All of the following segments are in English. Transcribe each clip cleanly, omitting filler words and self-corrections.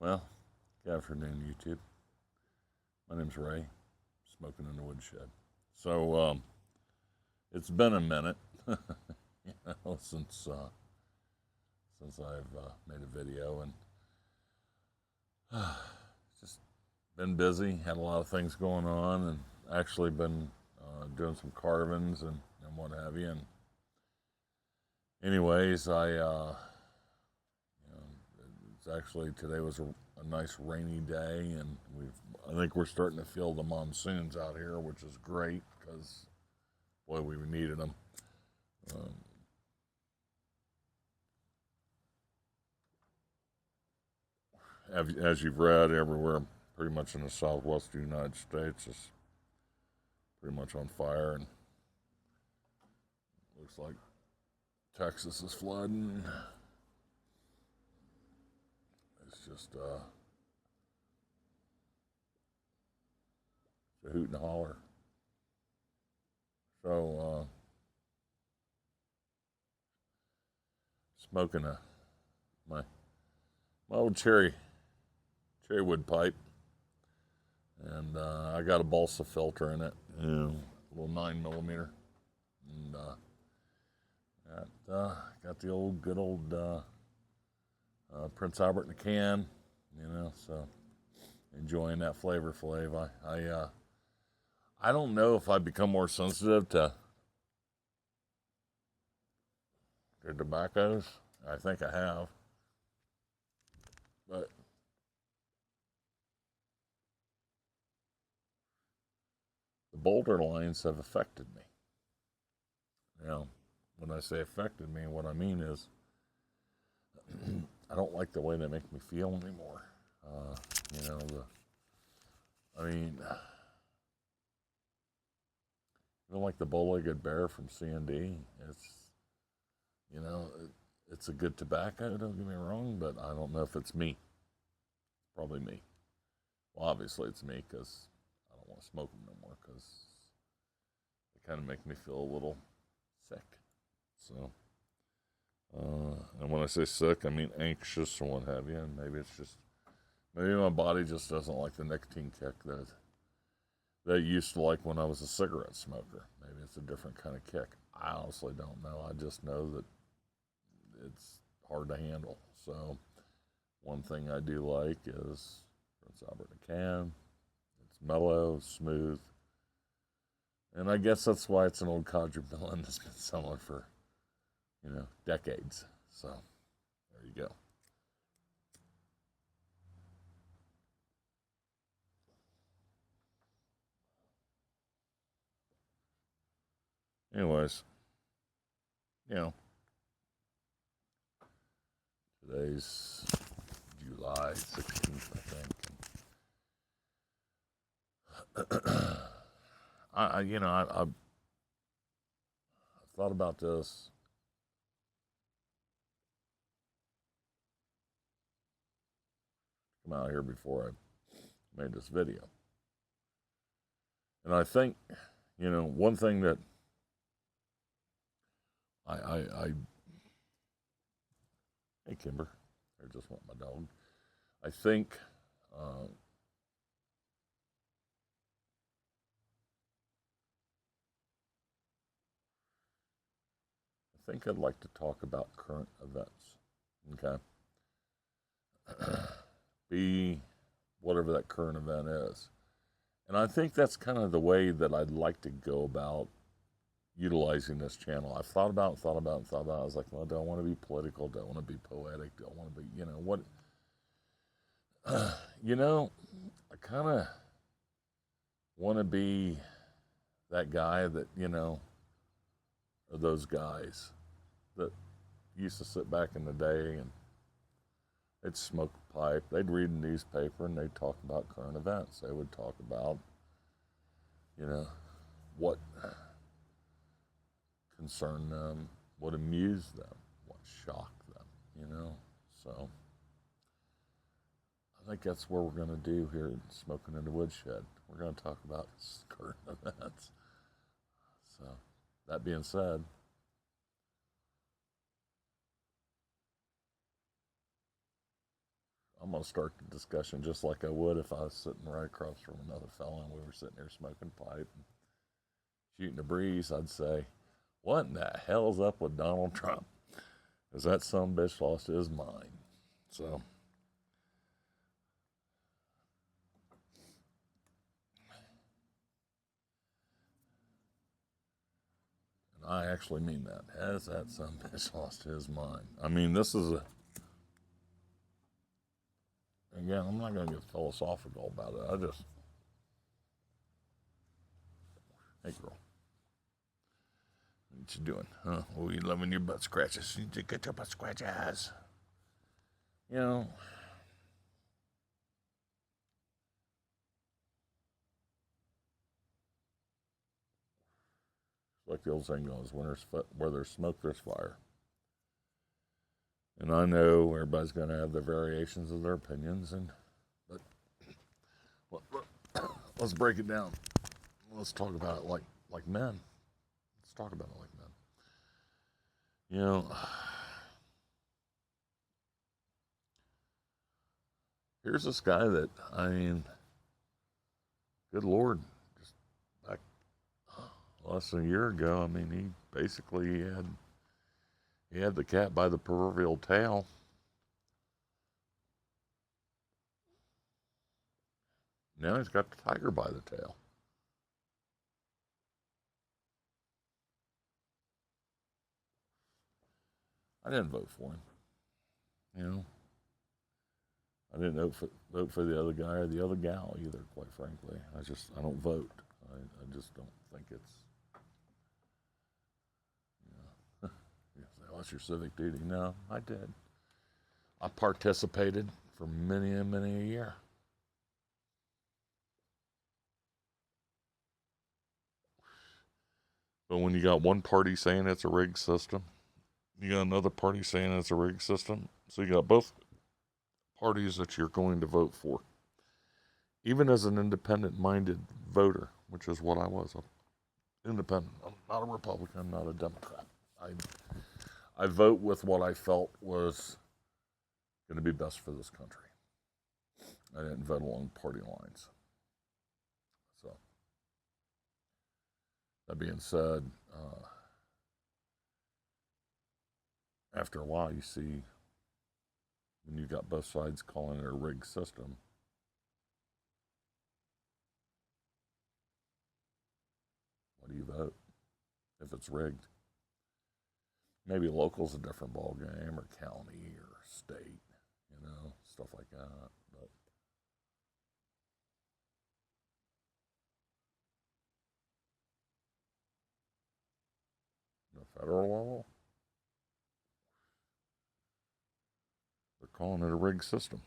Well, good afternoon, YouTube. My name's Ray, smoking in the woodshed. So, it's been a minute, since I've made a video, and just been busy. Had a lot of things going on, and actually been doing some carvings and what have you. And anyways, it's actually today was a nice rainy day, and I think we're starting to feel the monsoons out here, which is great because boy, we needed them. Um, as you've read, everywhere, pretty much in the southwest United States, is pretty much on fire, and looks like Texas is flooding. It's just it's a hoot and holler. So, smoking my my old cherry wood pipe, and I got a balsa filter in it, a little 9 millimeter, and got the good old Prince Albert in a can, So enjoying that flavor flav. I don't know if I've become more sensitive to tobaccos. I think I have, but the bolder lines have affected me. When I say affected me, what I mean is I don't like the way they make me feel anymore. Uh, you know, I mean, even like the bow-legged bear from C&D, you know, it's a good tobacco. Don't get me wrong, but I don't know if it's me. It's probably me. Well, obviously it's me because I don't want to smoke them no more because they kind of make me feel a little sick. So, and when I say sick, I mean anxious or what have you. And maybe my body just doesn't like the nicotine kick that I used to like when I was a cigarette smoker. Maybe it's a different kind of kick. I honestly don't know. I just know that it's hard to handle. So, one thing I do like is Prince Albert in a can. It's mellow, smooth, and I guess that's why it's an old codger villain that's been selling for, decades. So, there you go. Anyways, you know, today's July 16th, I think. I thought about this. Come out here before I made this video, and I think, one thing that I hey Kimber, I just want my dog. I think uh, I'd like to talk about current events. Okay, be whatever that current event is, and I think that's kind of the way that I'd like to go about utilizing this channel. I've thought about and thought about and thought about it. I was like, well, I don't want to be political, don't want to be poetic, don't want to be, what, I kind of want to be that guy that, or those guys that used to sit back in the day and they'd smoke a pipe, they'd read a newspaper, and they'd talk about current events. They would talk about, what concerned them, what amused them, what shocked them. So I think that's what we're going to do here at Smoking in the Woodshed. We're going to talk about current events. So, that being said, I'm I'm gonna start the discussion just like I would if I was sitting right across from another fella and we were sitting there smoking pipe and shooting a breeze. I'd say, "What in the hell's up with Donald Trump? Because that some bitch lost his mind." So, and I actually mean that. Has that some bitch lost his mind? I mean, this is a. Again, I'm not gonna get philosophical about it. I just, hey girl, what you doing? Huh? Oh, you loving your butt scratches? You need to get your butt scratches. You know, like the old saying goes, where there's smoke, there's fire. And I know everybody's going to have their variations of their opinions, but let's break it down. Let's talk about it like men. Let's talk about it like men. You know, here's this guy that I mean, good Lord, just back less than a year ago. I mean, he had the cat by the proverbial tail. Now he's got the tiger by the tail. I didn't vote for him. You know, I didn't vote for the other guy or the other gal either. Quite frankly, I don't vote. I just don't think it's. You know, you say, oh, that's your civic duty. No, I did. I participated for many and many a year. But when you got one party saying it's a rigged system, you got another party saying it's a rigged system. So you got both parties that you're going to vote for. Even as an independent minded voter, which is what I was, an independent. I'm not a Republican, I'm not a Democrat. I vote with what I felt was going to be best for this country. I didn't vote along party lines. So, that being said, after a while, you see when you've got both sides calling it a rigged system, what do you vote if it's rigged? Maybe local's a different ball game, or county, or state, stuff like that. But the federal level, they're calling it a rigged system.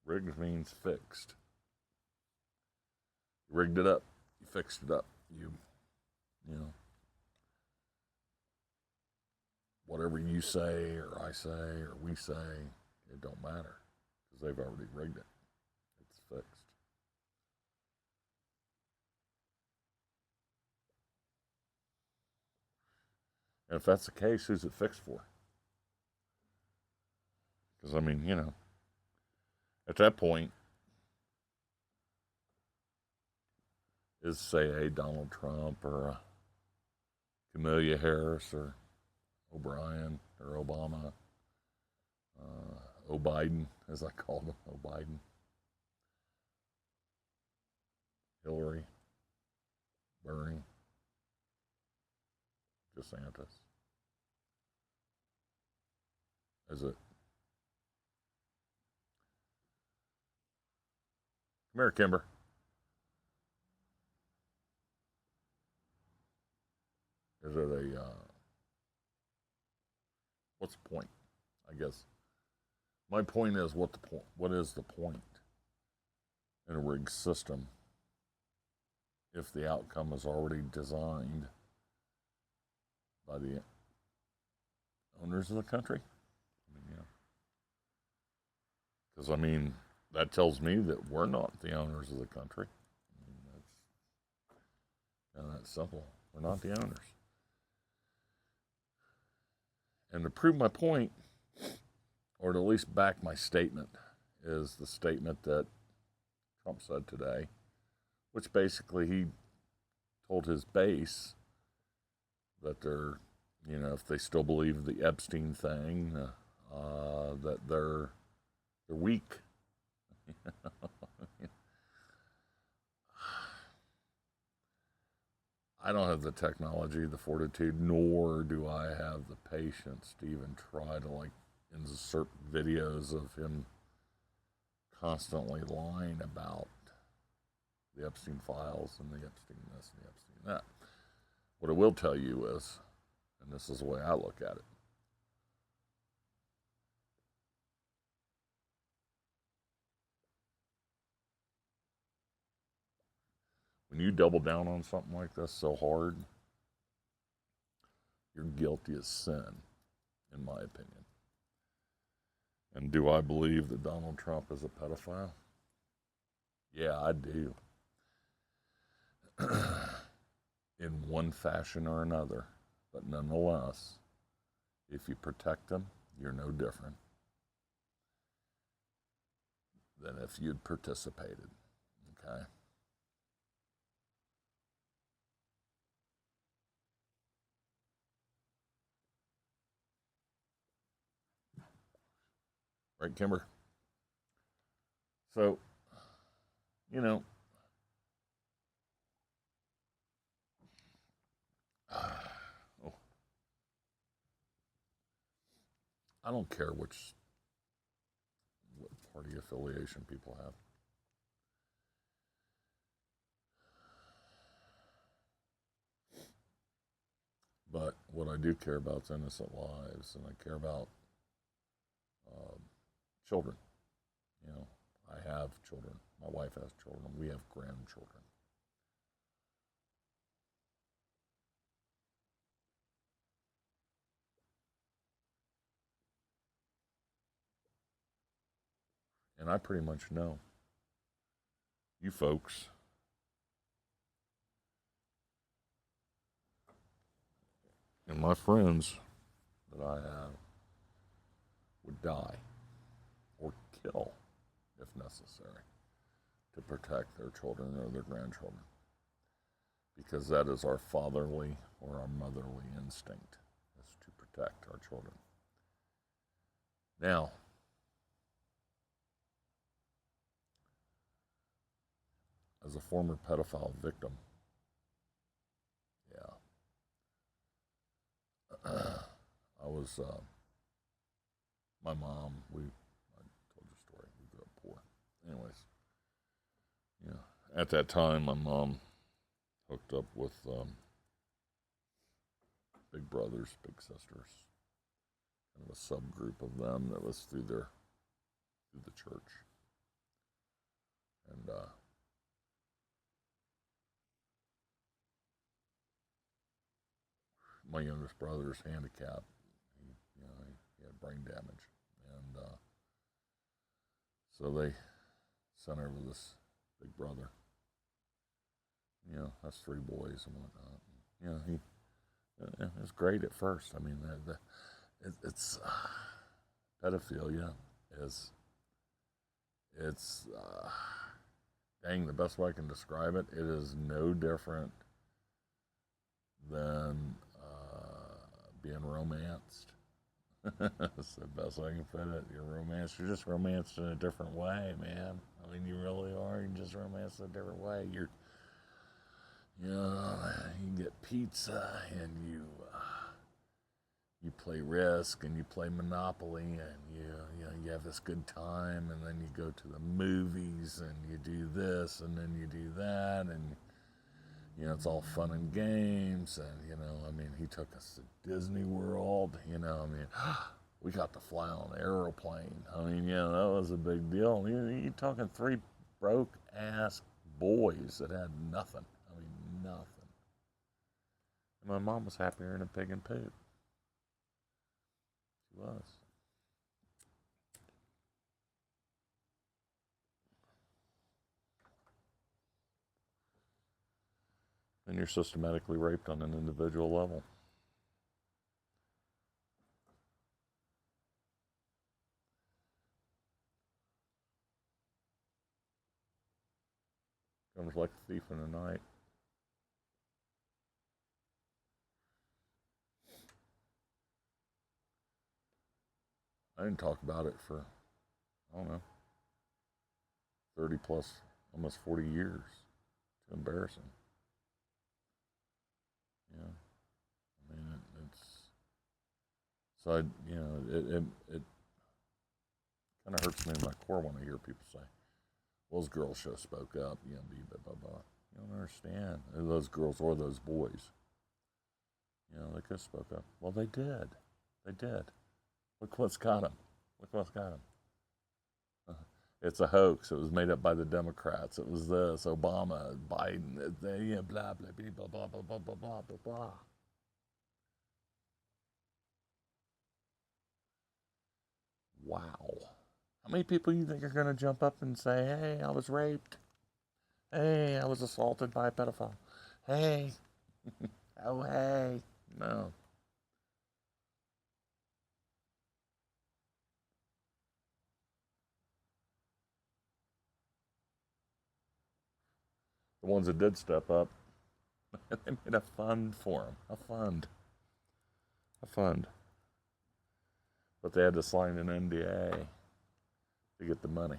Rigged means fixed. You rigged it up. You fixed it up. You know, whatever you say or I say or we say, it don't matter because they've already rigged it. It's fixed. And if that's the case, who's it fixed for? Because I mean, at that point, is say a Donald Trump or a Kamala Harris or O'Brien or Obama, O'Biden, as I called him, O'Biden, Hillary, Bernie, DeSantis. Is it? Come here, Kimber. Is it a? What's the point? I guess my point is what the point. What is the point in a rigged system if the outcome is already designed by the owners of the country? Because I mean, that tells me that we're not the owners of the country. I mean, that's kind of that simple. We're not the owners. And to prove my point, or to at least back my statement, is the statement that Trump said today, which basically he told his base that they're, if they still believe the Epstein thing, that they're weak. I don't have the technology, the fortitude, nor do I have the patience to even try to insert videos of him constantly lying about the Epstein files and the Epstein this and the Epstein that. What I will tell you is, and this is the way I look at it, when you double down on something like this so hard, you're guilty as sin, in my opinion. And do I believe that Donald Trump is a pedophile? Yeah, I do. In one fashion or another. But nonetheless, if you protect them, you're no different than if you'd participated. Okay? Right, Kimber? So, you know, oh, I don't care what party affiliation people have. But what I do care about is innocent lives, and I care about um, children. I have children. My wife has children. We have grandchildren. And I pretty much know you folks and my friends that I have would die or kill if necessary to protect their children or their grandchildren, because that is our fatherly or our motherly instinct, is to protect our children. Now, as a former pedophile victim, yeah, I was, my mom, I told you a story, we grew up poor. Anyways, at that time, my mom hooked up with big brothers, big sisters, kind of a subgroup of them that was through the church. And my youngest brother is handicapped. He had brain damage, and so they sent over this big brother. That's three boys and whatnot. It was great at first. I mean, it's pedophilia is dang, the best way I can describe it. It is no different than being romanced. That's the best way I can put it. You're romanced. You're just romanced in a different way, man. I mean, you really are. You're just romanced in a different way. You get pizza and you play Risk and you play Monopoly and you have this good time, and then you go to the movies and you do this and then you do that, and it's all fun and games. And I mean, he took us to Disney World. I mean, we got to fly on an airplane. I mean, that was a big deal. You're talking three broke ass boys that had nothing. I mean, nothing. And my mom was happier than a pig in poop. She was. And you're systematically raped on an individual level. Comes like a thief in the night. I didn't talk about it for, I don't know, 30 plus, almost 40 years. Too embarrassing. Yeah. I mean, it's, so I, it kind of hurts me in my core when I hear people say, well, those girls should have spoke up, blah, blah, blah. You don't understand. Those girls or those boys. They could have spoke up. Well, they did. They did. Look what's got them. Look what's got them. It's a hoax. It was made up by the Democrats. It was this, Obama, Biden, blah, blah, blah, blah, blah, blah, blah, blah, blah, blah. Wow. How many people you think are going to jump up and say, hey, I was raped? Hey, I was assaulted by a pedophile? Hey. Oh, hey. No. The ones that did step up, they made a fund for them. A fund. A fund. But they had to sign an NDA to get the money.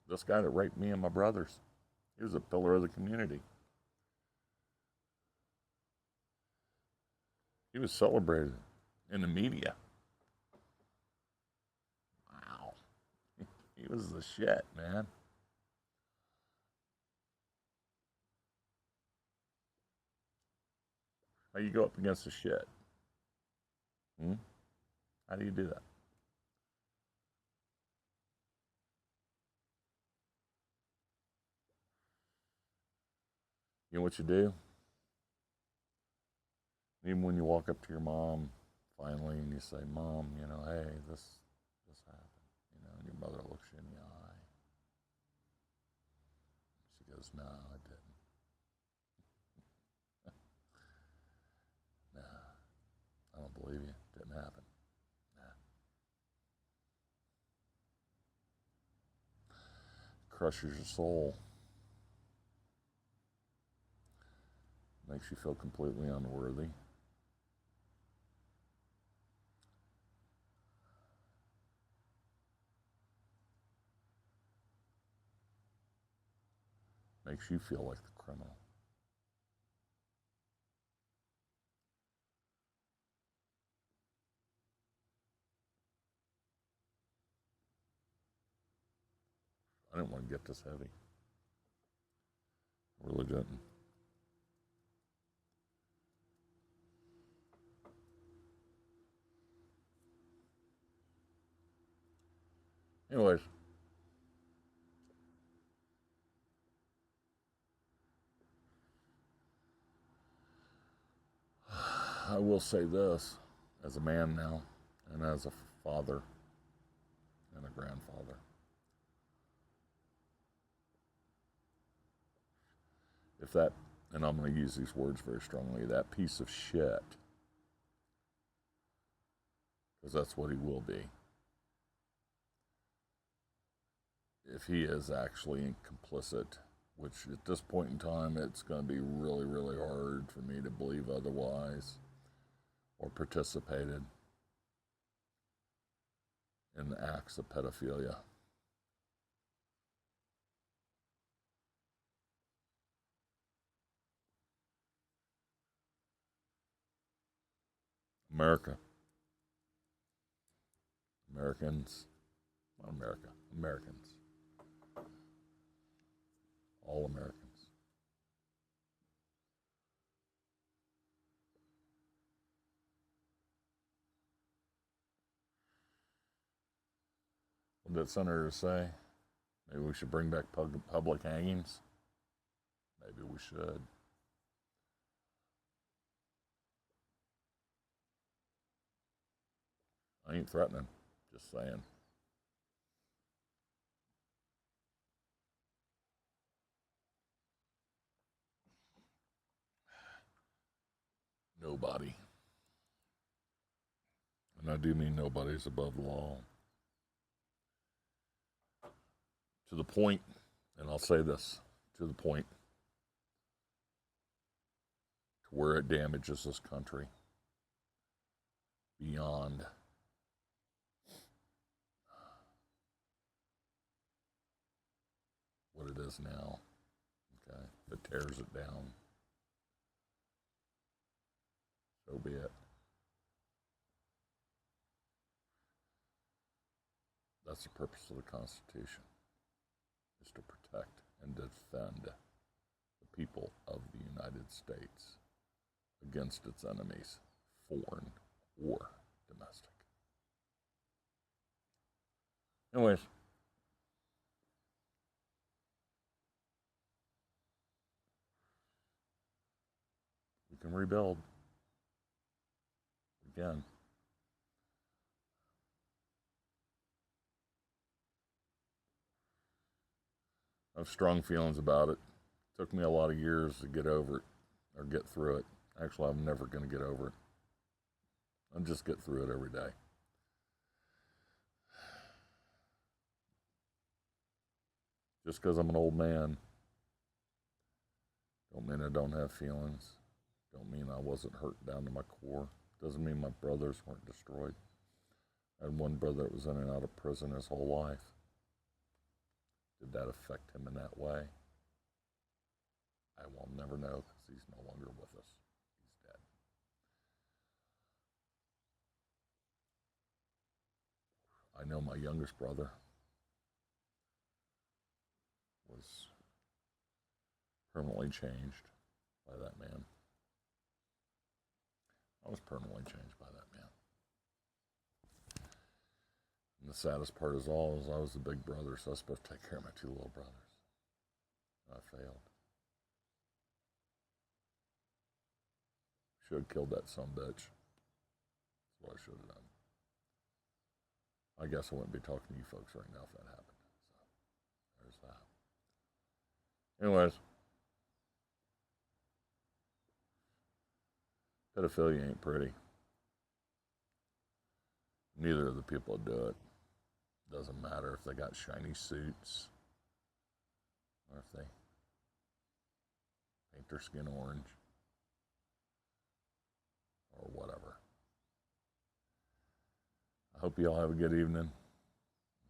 This guy that raped me and my brothers, he was a pillar of the community. He was celebrated in the media. Wow. He was the shit, man. How you go up against the shit? Hmm? How do you do that? You know what you do? Even when you walk up to your mom finally and you say, Mom, hey, this happened, and your mother looks you in the eye. She goes, No, I didn't. No, I don't believe you. It didn't happen. Nah. Crushes your soul. Makes you feel completely unworthy. Makes you feel like the criminal. I didn't want to get this heavy. I really didn't. Anyways, I will say this as a man now and as a father and a grandfather. If that, and I'm going to use these words very strongly, that piece of shit, because that's what he will be, if he is actually complicit, which at this point in time it's going to be really, really hard for me to believe otherwise, or participated in acts of pedophilia. America, Americans, not America, Americans, all Americans. What did Senator say? Maybe we should bring back public hangings. Maybe we should. I ain't threatening, just saying. Nobody. And I do mean nobody's above the law. To the point, and I'll say this, to the point to where it damages this country beyond what it is now. Okay, if it tears it down, so be it. That's the purpose of the Constitution, is to protect and defend the people of the United States against its enemies, foreign or domestic. Anyways, we can rebuild again. I have strong feelings about it. It took me a lot of years to get over it or get through it. Actually, I'm never going to get over it. I'll just get through it every day. Just because I'm an old man, don't mean I don't have feelings. Don't mean I wasn't hurt down to my core. Doesn't mean my brothers weren't destroyed. I had one brother that was in and out of prison his whole life. Did that affect him in that way? I will never know because he's no longer with us. He's dead. I know my youngest brother was permanently changed by that man. I was permanently changed by that man. And the saddest part is all is I was the big brother, so I was supposed to take care of my two little brothers. And I failed. Should have killed that son of a bitch. That's what I should have done. I guess I wouldn't be talking to you folks right now if that happened. So there's that. Anyways, pedophilia ain't pretty. Neither of the people that do it. Doesn't matter if they got shiny suits or if they paint their skin orange or whatever. I hope you all have a good evening.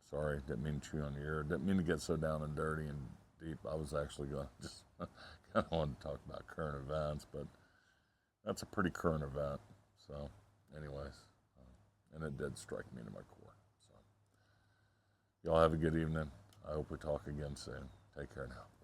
Sorry, didn't mean to chew on your ear. Didn't mean to get so down and dirty and deep. I was actually going to just kind of want to talk about current events, but that's a pretty current event. So, anyways, and it did strike me to my core. So, y'all have a good evening. I hope we talk again soon. Take care now.